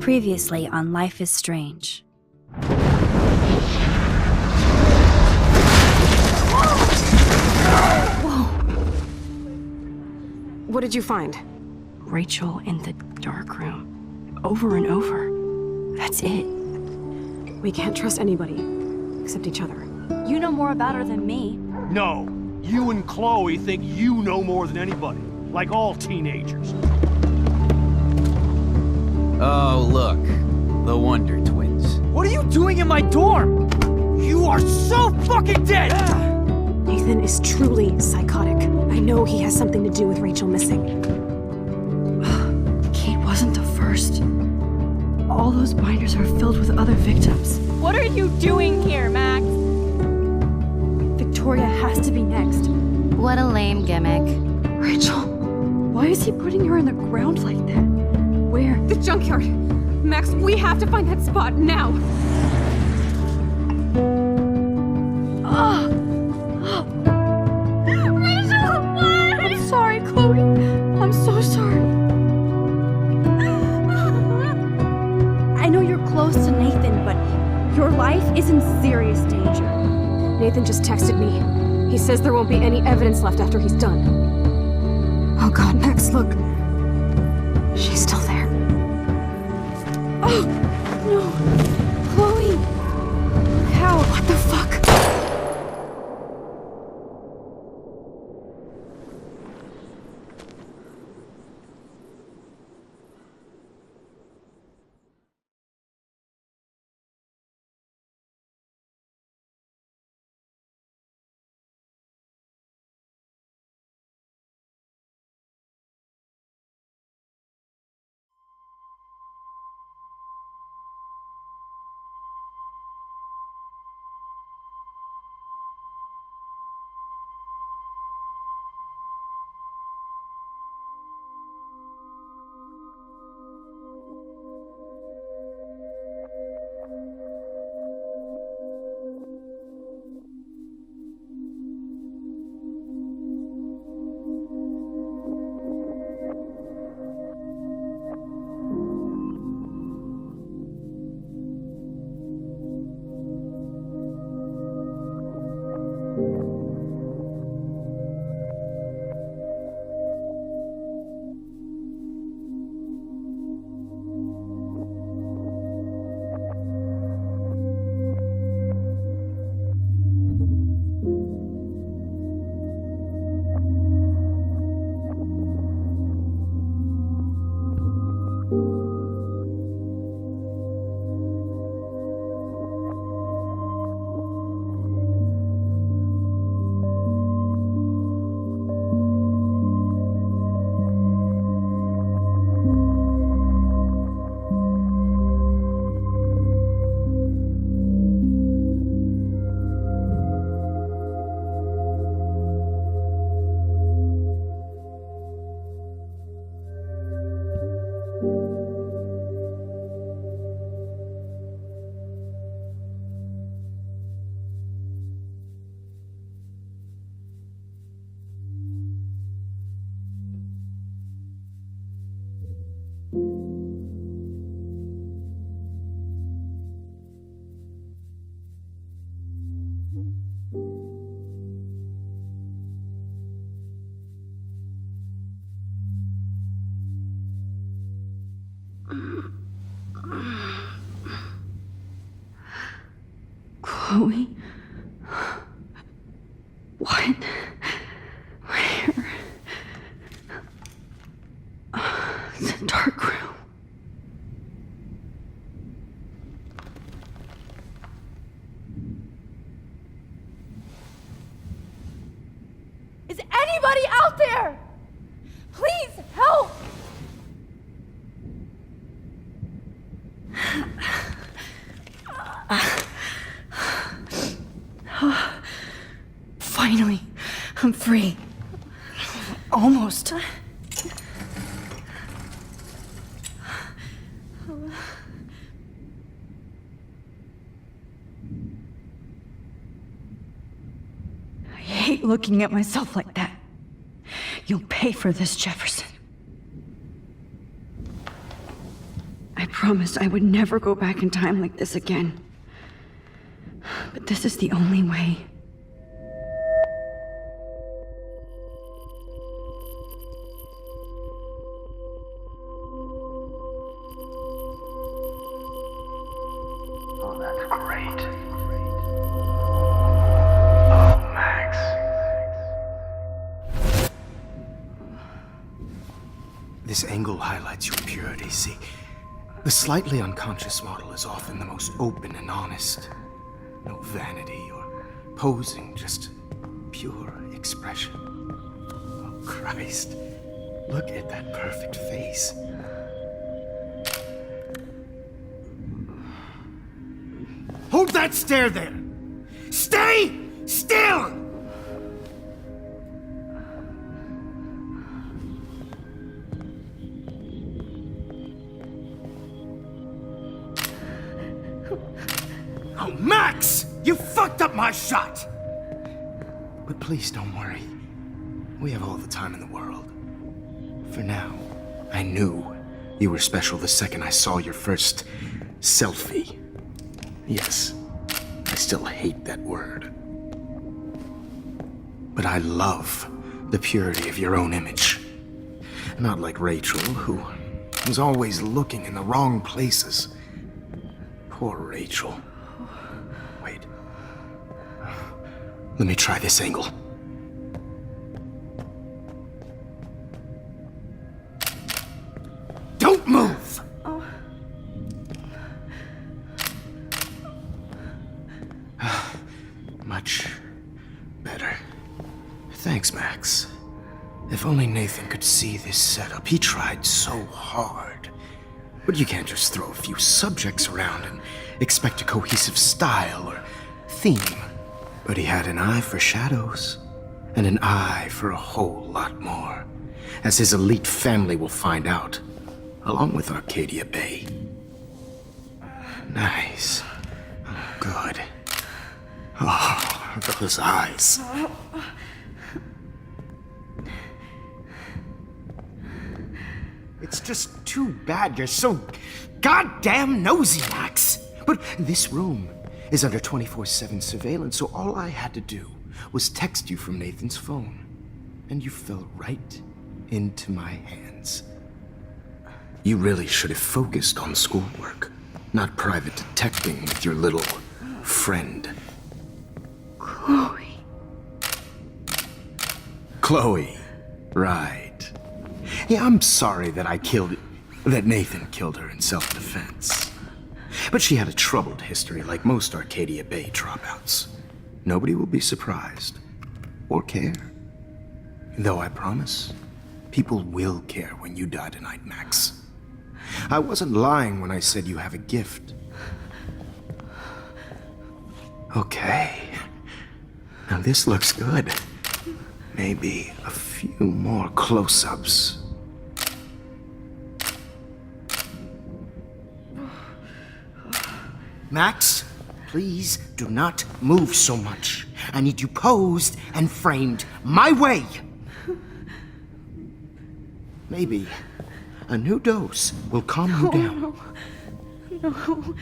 Previously on Life is Strange. Whoa! What did you find? Rachel in the dark room. Over and over. That's it. We can't trust anybody, except each other. You know more about her than me. No. You and Chloe think you know more than anybody. Like all teenagers. Oh, look. The Wonder Twins. What are you doing in my dorm? You are so fucking dead! Nathan is truly psychotic. I know he has something to do with Rachel missing. Kate wasn't the first. All those binders are filled with other victims. What are you doing here, Max? Victoria has to be next. What a lame gimmick. Rachel, why is he putting her in the ground like that? Where? The junkyard! Max, we have to find that spot now! Rachel, what? I'm sorry, Chloe. I'm so sorry. I know you're close to Nathan, but your life is in serious danger. Nathan just texted me. He says there won't be any evidence left after he's done. Oh god, Max, look. She's still there. Oh, no. Chloe. How? What the fuck? Chloe? What? Where? It's a dark room. Is anybody out there? Please help! Finally, I'm free. Almost. I hate looking at myself like that. You'll pay for this, Jefferson. I promised I would never go back in time like this again. But this is the only way. Oh, that's great. Oh, Max. This angle highlights your purity, see? The slightly unconscious model is often the most open and honest. No vanity or posing, just pure expression. Oh, Christ. Look at that perfect face. Hold that stare there! Stay still! Oh, Max! You fucked up my shot! But please don't worry. We have all the time in the world. For now, I knew you were special the second I saw your first selfie. Yes, I still hate that word. But I love the purity of your own image. Not like Rachel, who was always looking in the wrong places. Poor Rachel. Wait. Let me try this angle. Don't move! Much better. Thanks, Max. If only Nathan could see this setup. He tried so hard. But you can't just throw a few subjects around and expect a cohesive style or theme. But he had an eye for shadows, and an eye for a whole lot more, as his elite family will find out, along with Arcadia Bay. Nice. Oh, good. Oh, those eyes. It's just too bad you're so goddamn nosy, Max. But this room is under 24/7 surveillance, so all I had to do was text you from Nathan's phone. And you fell right into my hands. You really should have focused on schoolwork, not private detecting with your little friend. Chloe. Chloe. Right. Yeah, I'm sorry that Nathan killed her in self-defense. But she had a troubled history like most Arcadia Bay dropouts. Nobody will be surprised. Or care. Though I promise, people will care when you die tonight, Max. I wasn't lying when I said you have a gift. Okay. Now this looks good. Maybe a few more close-ups. Max, please do not move so much. I need you posed and framed my way. Maybe a new dose will calm you down. No.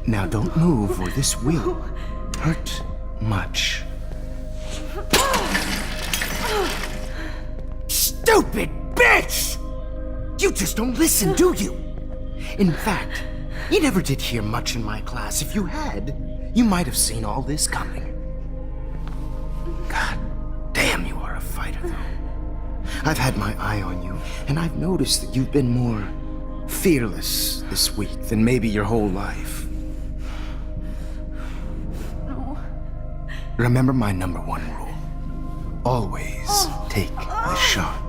Now don't move or this will hurt much. Stupid bitch! You just don't listen, do you? In fact, you never did hear much in my class. If you had, you might have seen all this coming. God damn, you are a fighter, though. I've had my eye on you, and I've noticed that you've been more fearless this week than maybe your whole life. No. Remember my number one rule. Always take the shot.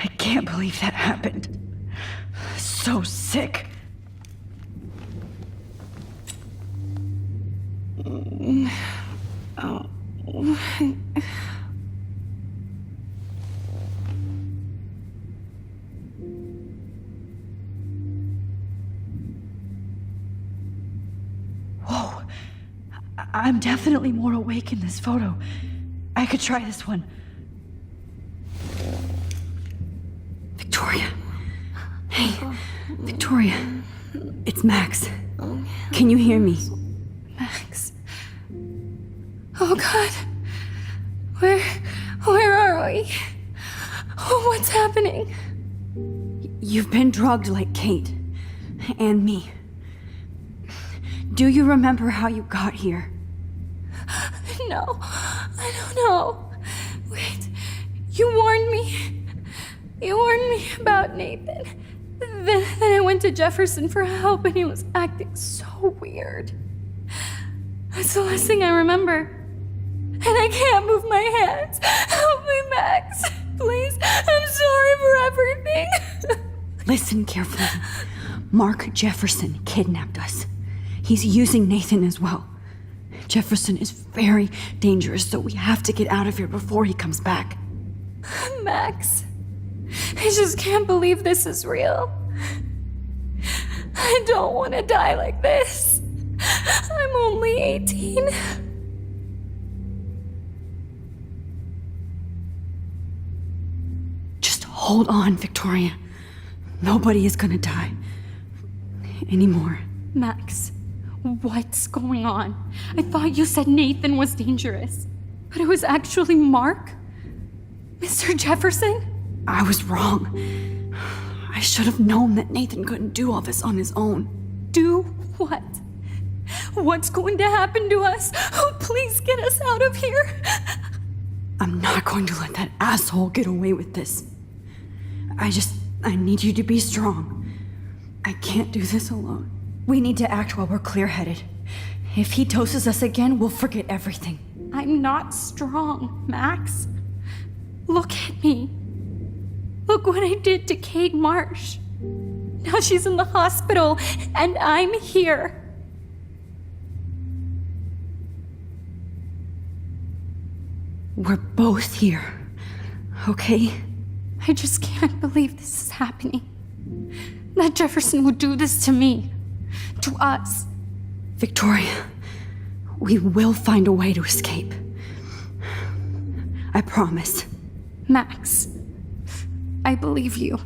I can't believe that happened. So sick. Whoa. I'm definitely more awake in this photo. I could try this one. Victoria. Hey, Victoria. It's Max. Can you hear me? Max. Oh God. Where are we? Oh, what's happening? You've been drugged like Kate. And me. Do you remember how you got here? No, I don't know. Wait, you warned me. You warned me about Nathan. Then I went to Jefferson for help and he was acting so weird. That's the last thing I remember. And I can't move my hands. Help me, Max. Please, I'm sorry for everything. Listen carefully. Mark Jefferson kidnapped us. He's using Nathan as well. Jefferson is very dangerous, so we have to get out of here before he comes back. Max, I just can't believe this is real. I don't want to die like this. I'm only 18. Just hold on, Victoria. Nobody is gonna die. Anymore. Max, what's going on? I thought you said Nathan was dangerous, but it was actually Mark? Mr. Jefferson? I was wrong. I should have known that Nathan couldn't do all this on his own. Do what? What's going to happen to us? Oh, please get us out of here. I'm not going to let that asshole get away with this. I need you to be strong. I can't do this alone. We need to act while we're clear-headed. If he doses us again, we'll forget everything. I'm not strong, Max. Look at me. Look what I did to Kate Marsh. Now she's in the hospital, and I'm here. We're both here, okay? I just can't believe this is happening. That Jefferson would do this to me. To us. Victoria, we will find a way to escape. I promise. Max, I believe you.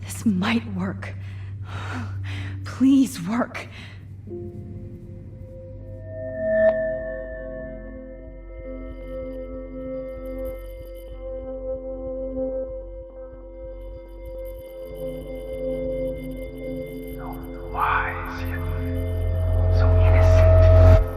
This might work. Please work. Wise, yet so innocent.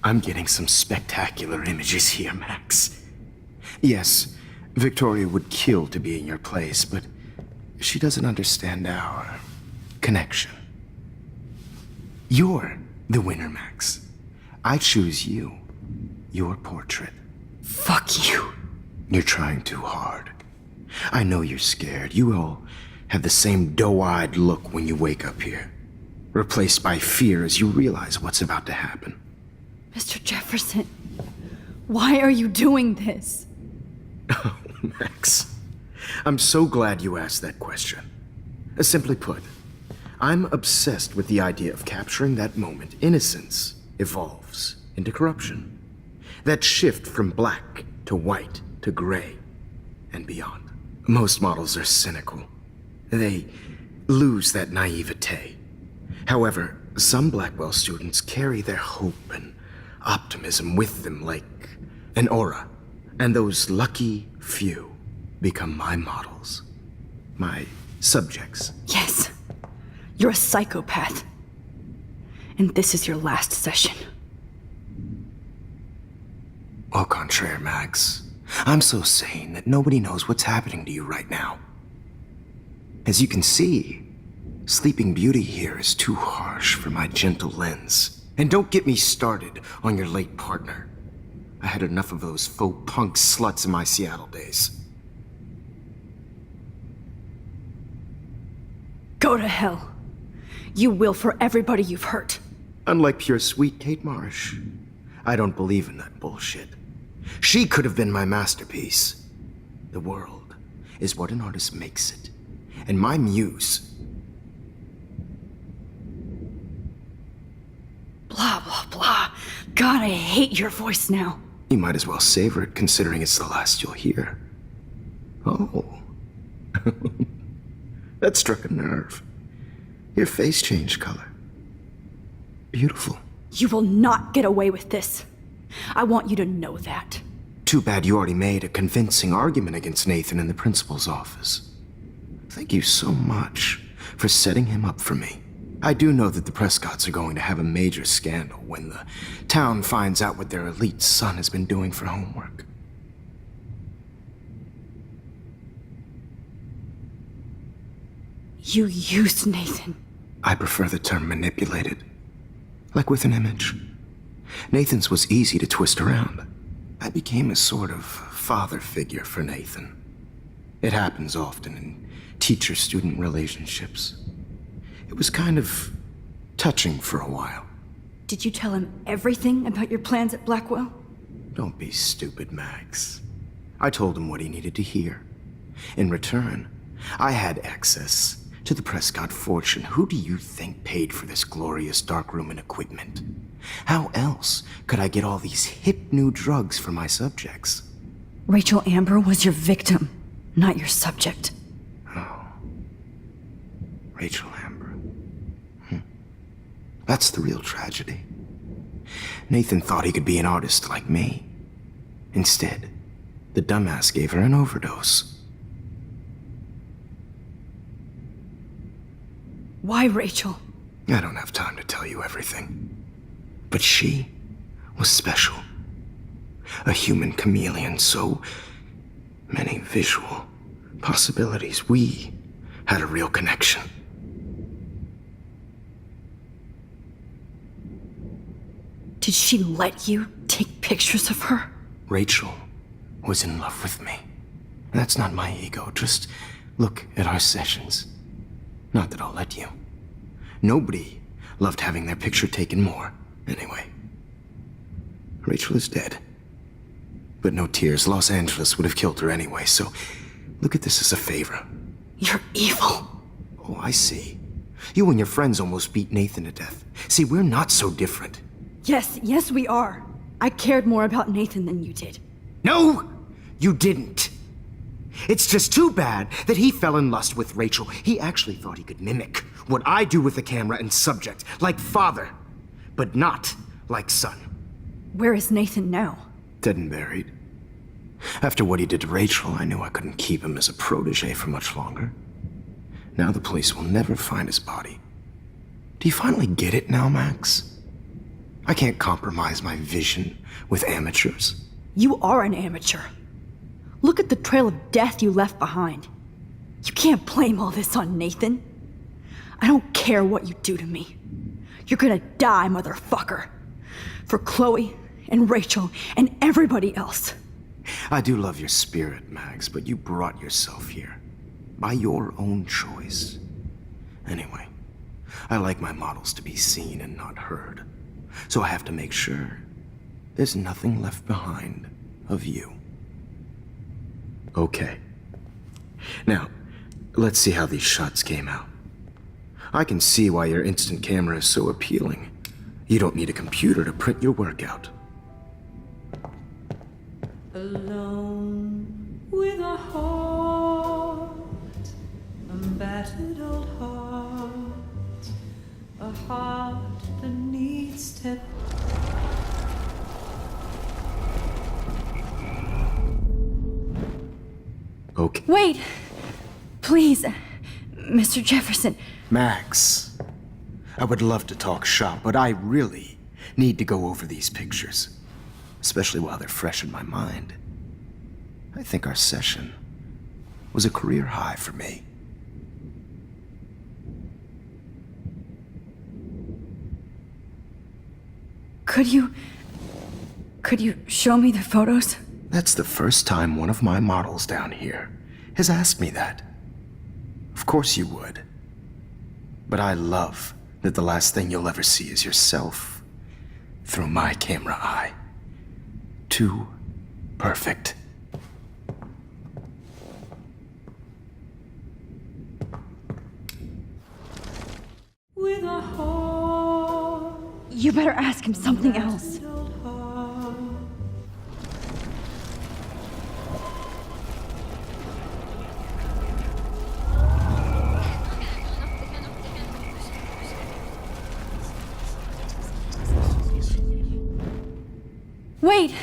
I'm getting some spectacular images here, Max. Yes, Victoria would kill to be in your place, but she doesn't understand our connection. You're the winner, Max. I choose you. Your portrait. Fuck you. You're trying too hard. I know you're scared. You all have the same doe-eyed look when you wake up here, replaced by fear as you realize what's about to happen. Mr. Jefferson, why are you doing this? Oh, Max. I'm so glad you asked that question. Simply put, I'm obsessed with the idea of capturing that moment innocence evolves into corruption. That shift from black to white to gray and beyond. Most models are cynical. They lose that naivete. However, some Blackwell students carry their hope and optimism with them like an aura. And those lucky few become my models. My subjects. Yes. You're a psychopath. And this is your last session. Au contraire, Max. I'm so sane that nobody knows what's happening to you right now. As you can see, Sleeping Beauty here is too harsh for my gentle lens. And don't get me started on your late partner. I had enough of those faux punk sluts in my Seattle days. Go to hell. You will for everybody you've hurt. Unlike pure sweet Kate Marsh, I don't believe in that bullshit. She could have been my masterpiece. The world is what an artist makes it. And my muse... Blah, blah, blah. God, I hate your voice now. You might as well savor it, considering it's the last you'll hear. Oh. That struck a nerve. Your face changed color. Beautiful. You will not get away with this. I want you to know that. Too bad you already made a convincing argument against Nathan in the principal's office. Thank you so much for setting him up for me. I do know that the Prescotts are going to have a major scandal when the town finds out what their elite son has been doing for homework. You used Nathan. I prefer the term manipulated. Like with an image. Nathan's was easy to twist around. I became a sort of father figure for Nathan. It happens often in teacher-student relationships. It was kind of touching for a while. Did you tell him everything about your plans at Blackwell? Don't be stupid, Max. I told him what he needed to hear. In return, I had access to the Prescott fortune. Who do you think paid for this glorious darkroom and equipment? How else could I get all these hip new drugs for my subjects? Rachel Amber was your victim, not your subject. Oh. Rachel Amber. That's the real tragedy. Nathan thought he could be an artist like me. Instead, the dumbass gave her an overdose. Why Rachel? I don't have time to tell you everything. But she was special. A human chameleon, so many visual possibilities. We had a real connection. Did she let you take pictures of her? Rachel was in love with me. That's not my ego. Just look at our sessions. Not that I'll let you. Nobody loved having their picture taken more. Anyway, Rachel is dead. But no tears. Los Angeles would have killed her anyway, so look at this as a favor. You're evil. Oh, I see. You and your friends almost beat Nathan to death. See, we're not so different. Yes, we are. I cared more about Nathan than you did. No, you didn't. It's just too bad that he fell in lust with Rachel. He actually thought he could mimic what I do with the camera and subject, like father, but not like son. Where is Nathan now? Dead and buried. After what he did to Rachel, I knew I couldn't keep him as a protege for much longer. Now the police will never find his body. Do you finally get it now, Max? I can't compromise my vision with amateurs. You are an amateur. Look at the trail of death you left behind. You can't blame all this on Nathan. I don't care what you do to me. You're gonna die, motherfucker. For Chloe and Rachel and everybody else. I do love your spirit, Max, but you brought yourself here. By your own choice. Anyway, I like my models to be seen and not heard. So I have to make sure there's nothing left behind of you. Okay. Now, let's see how these shots came out. I can see why your instant camera is so appealing. You don't need a computer to print your work out. Alone with a heart, a battered old heart, a heart that needs to... Okay. Wait! Please, Mr. Jefferson. Max, I would love to talk shop, but I really need to go over these pictures. Especially while they're fresh in my mind. I think our session was a career high for me. Could you show me the photos? That's the first time one of my models down here has asked me that. Of course you would. But I love that the last thing you'll ever see is yourself through my camera eye. Too perfect. With a heart, You better ask him something else. old heart. Wait!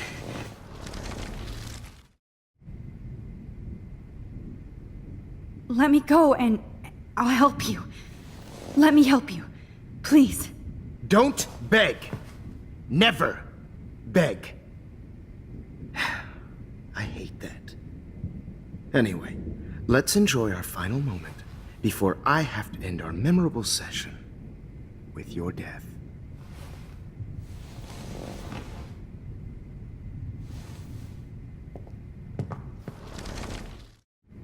Let me go and I'll help you. Let me help you. Please. Don't beg. Never beg. I hate that. Anyway, let's enjoy our final moment before I have to end our memorable session with your death.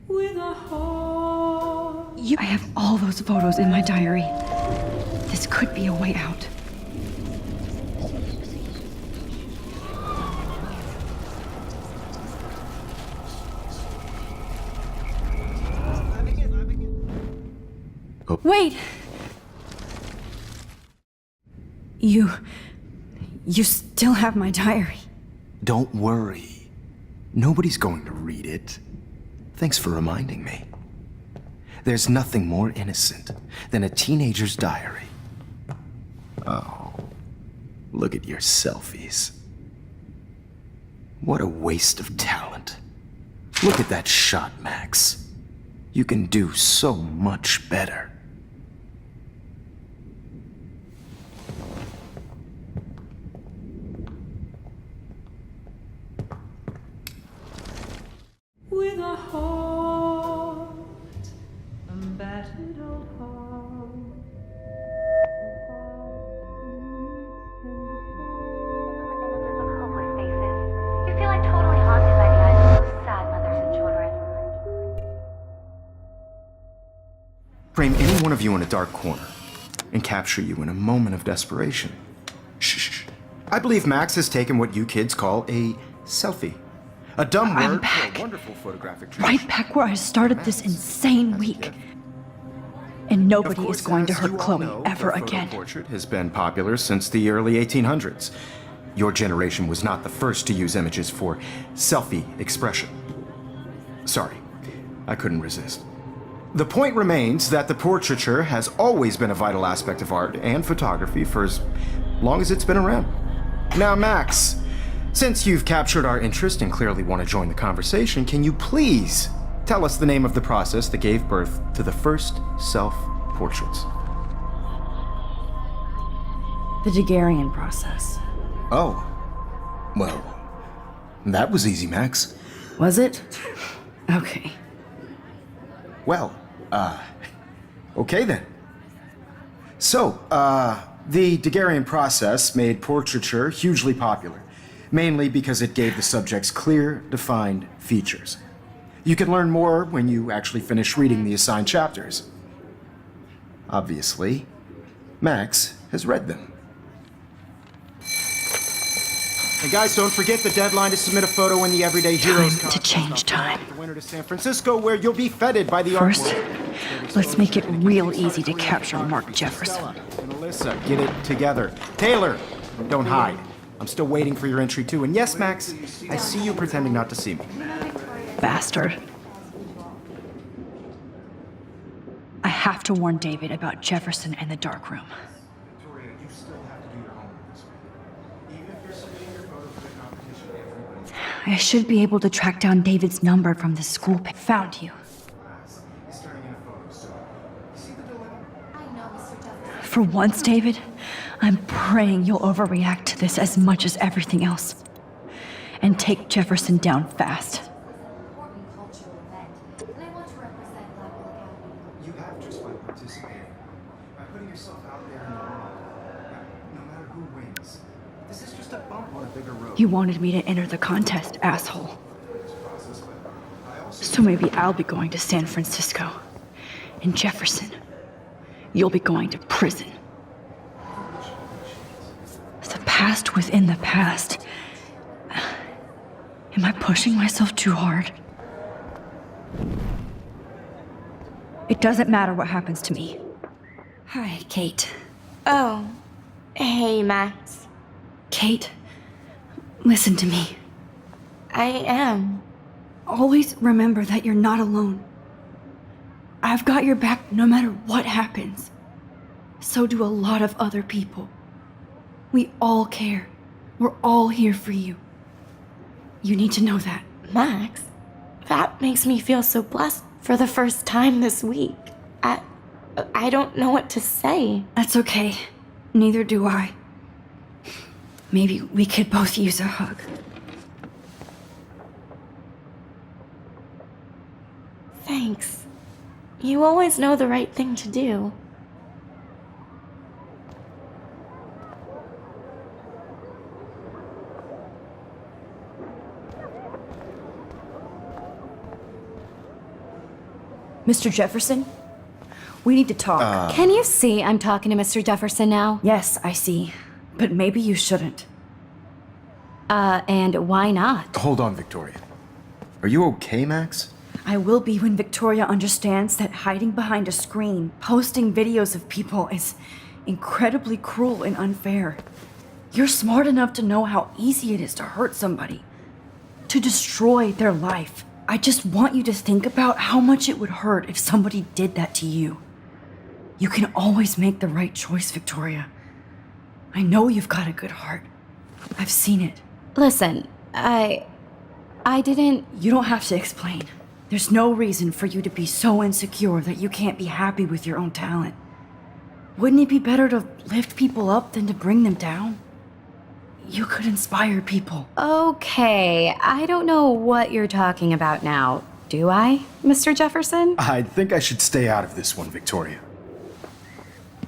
With a heart, I have all those photos in my diary. This could be a way out. Oh. Wait! You still have my diary. Don't worry. Nobody's going to read it. Thanks for reminding me. There's nothing more innocent than a teenager's diary. Oh, look at your selfies. What a waste of talent. Look at that shot, Max. You can do so much better. with a heart, a battered old heart. Hopeless faces. You feel like totally haunted by the eyes of those sad mothers and children. Frame any one of you in a dark corner and capture you in a moment of desperation. Shh. I believe Max has taken what you kids call a selfie. A dumb I'm word back. for a wonderful photographic tradition. Right back where I started this insane week. And Of nobody course, is going to as hurt you all Chloe know, ever the photo again. portrait has been popular since the early 1800s. Your generation was not the first to use images for selfie expression. Sorry, I couldn't resist. The point remains that the portraiture has always been a vital aspect of art and photography for as long as it's been around. Now, Max, since you've captured our interest and clearly want to join the conversation, can you please tell us the name of the process that gave birth to the first self-portraits? The Daguerrean process. Oh. Well, that was easy, Max. Was it? Okay. Well, okay then. So, the Daguerrean process made portraiture hugely popular, mainly because it gave the subjects clear, defined features. You can learn more when you actually finish reading the assigned chapters. Obviously, Max has read them. And guys, don't forget the deadline to submit a photo in the Everyday Heroes Time to change time. The winter to San Francisco, where you'll be feted by the First, art world. let's make it real easy to capture Mark Jefferson. And Alyssa, get it together. Taylor, don't hide. I'm still waiting for your entry too. And yes, Max, I see you pretending not to see me. Bastard. I have to warn David about Jefferson and the dark room. Victoria, you still have to do your homework this week. Even if you're submitting your photo for the competition, everybody's I should be able to track down David's number from the school. Found you. class is turning in a photo, so you see the dilemma? For once, David, I'm praying you'll overreact to this as much as everything else. And take Jefferson down fast. Important cultural event, and I want to represent Level Academy. You have just by participating, by putting yourself out there in the world. No matter who wins, This is just a bump on a bigger road. You wanted me to enter the contest, asshole. So maybe I'll be going to San Francisco. And Jefferson, you'll be going to prison. The past within the past. Am I pushing myself too hard? It doesn't matter what happens to me. Hi, Kate. Oh, hey, Max. Kate, listen to me. I am. Always remember that you're not alone. I've got your back no matter what happens. So do a lot of other people. We all care. We're all here for you. You need to know that. Max, that makes me feel so blessed for the first time this week. I don't know what to say. That's okay. Neither do I. Maybe we could both use a hug. Thanks. You always know the right thing to do. Mr. Jefferson? We need to talk. Can you see I'm talking to Mr. Jefferson now? Yes, I see. But maybe you shouldn't. And why not? Hold on, Victoria. Are you okay, Max? I will be when Victoria understands that hiding behind a screen, posting videos of people is incredibly cruel and unfair. You're smart enough to know how easy it is to hurt somebody, to destroy their life. I just want you to think about how much it would hurt if somebody did that to you. You can always make the right choice, Victoria. I know you've got a good heart. I've seen it. Listen, I didn't... You don't have to explain. There's no reason for you to be so insecure that you can't be happy with your own talent. Wouldn't it be better to lift people up than to bring them down? You could inspire people. Okay, I don't know what you're talking about now. Do I, Mr. Jefferson? I think I should stay out of this one, Victoria.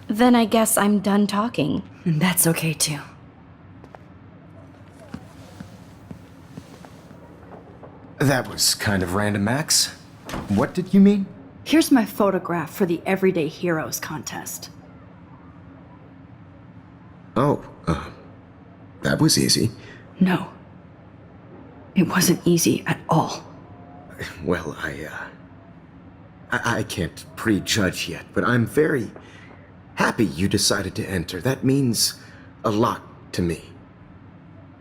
Then I guess I'm done talking. And that's okay too. That was kind of random, Max. What did you mean? Here's my photograph for the Everyday Heroes contest. Oh, that was easy. No. It wasn't easy at all. Well, I can't prejudge yet, but I'm very happy you decided to enter. That means a lot to me.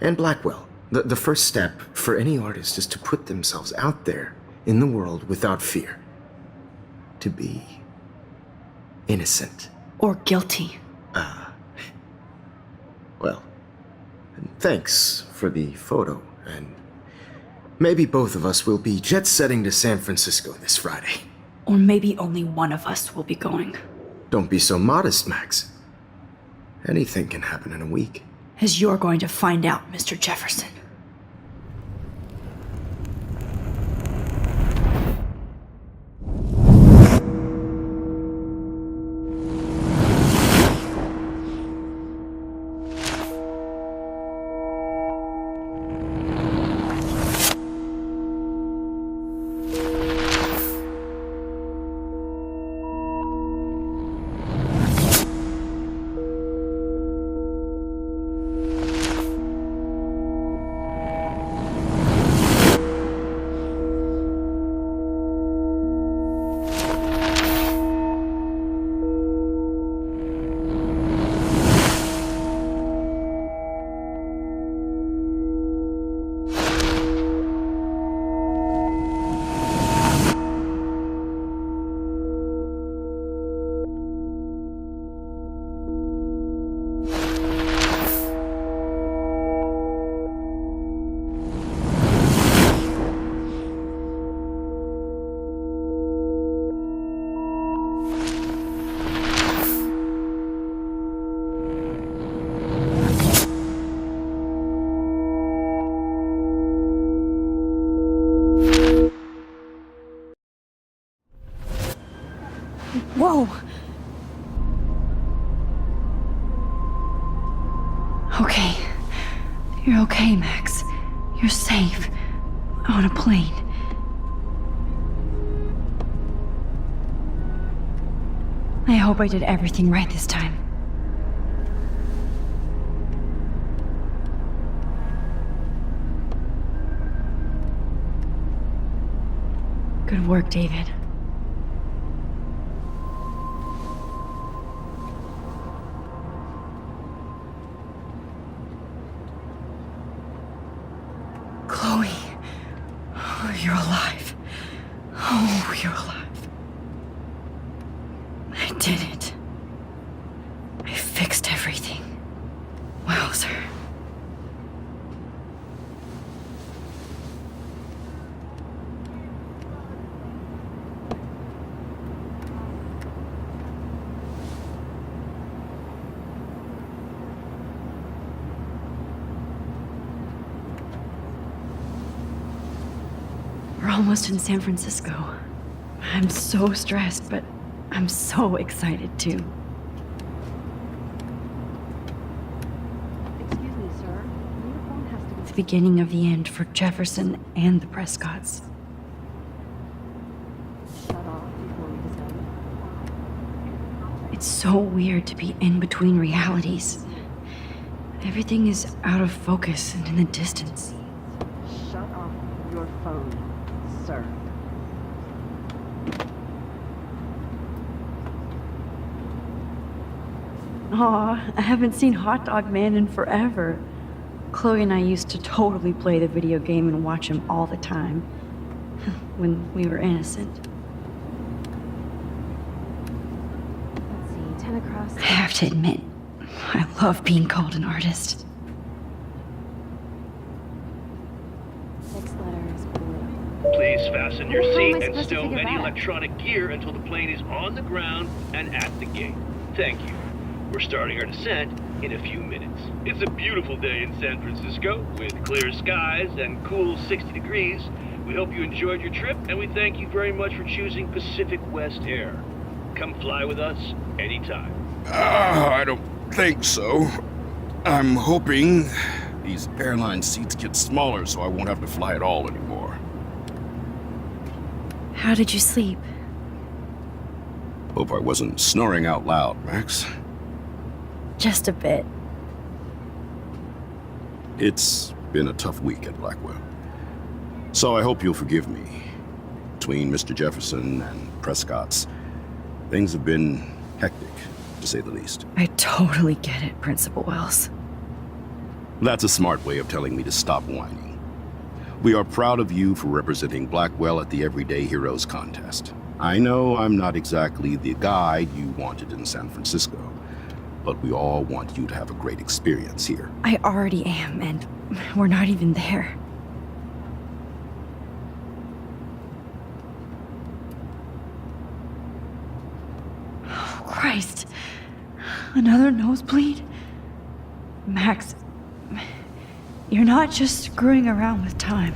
And Blackwell. The first step for any artist is to put themselves out there in the world without fear. To be innocent. Or guilty. Well, thanks for the photo, and maybe both of us will be jet-setting to San Francisco this Friday. Or maybe only one of us will be going. Don't be so modest, Max. Anything can happen in a week. As you're going to find out, Mr. Jefferson. Whoa! Okay, You're okay, Max. You're safe. On a plane. I hope I did everything right this time. Good work, David. Chloe. Oh, you're alive. Oh, you're alive. I did it. I fixed everything. Wowzer. We're almost in San Francisco. I'm so stressed, but I'm so excited too. Excuse me, sir. Your phone has to be... The beginning of the end for Jefferson and the Prescotts. shut off before we decide. It's so weird to be in between realities. Everything is out of focus and in the distance. Shut off your phone, sir. Aw, I haven't seen Hot Dog Man in forever. Chloe and I used to totally play the video game and watch him all the time. When we were innocent. Let's see, 10 across. I have to admit, I love being called an artist. 6 letters, blue. Please fasten your How am I seat and supposed to stow figure any that? electronic gear until the plane is on the ground and at the gate. Thank you. We're starting our descent in a few minutes. It's a beautiful day in San Francisco with clear skies and cool 60 degrees. We hope you enjoyed your trip, and we thank you very much for choosing Pacific West Air. Come fly with us anytime. I don't think so. I'm hoping these airline seats get smaller so I won't have to fly at all anymore. How did you sleep? Hope I wasn't snoring out loud, Max. Just a bit. It's been a tough week at Blackwell. So I hope you'll forgive me. Between Mr. Jefferson and Prescott's, things have been hectic, to say the least. I totally get it, Principal Wells. That's a smart way of telling me to stop whining. We are proud of you for representing Blackwell at the Everyday Heroes contest. I know I'm not exactly the guide you wanted in San Francisco, but we all want you to have a great experience here. I already am, and we're not even there. Oh, Christ. Another nosebleed? Max, you're not just screwing around with time.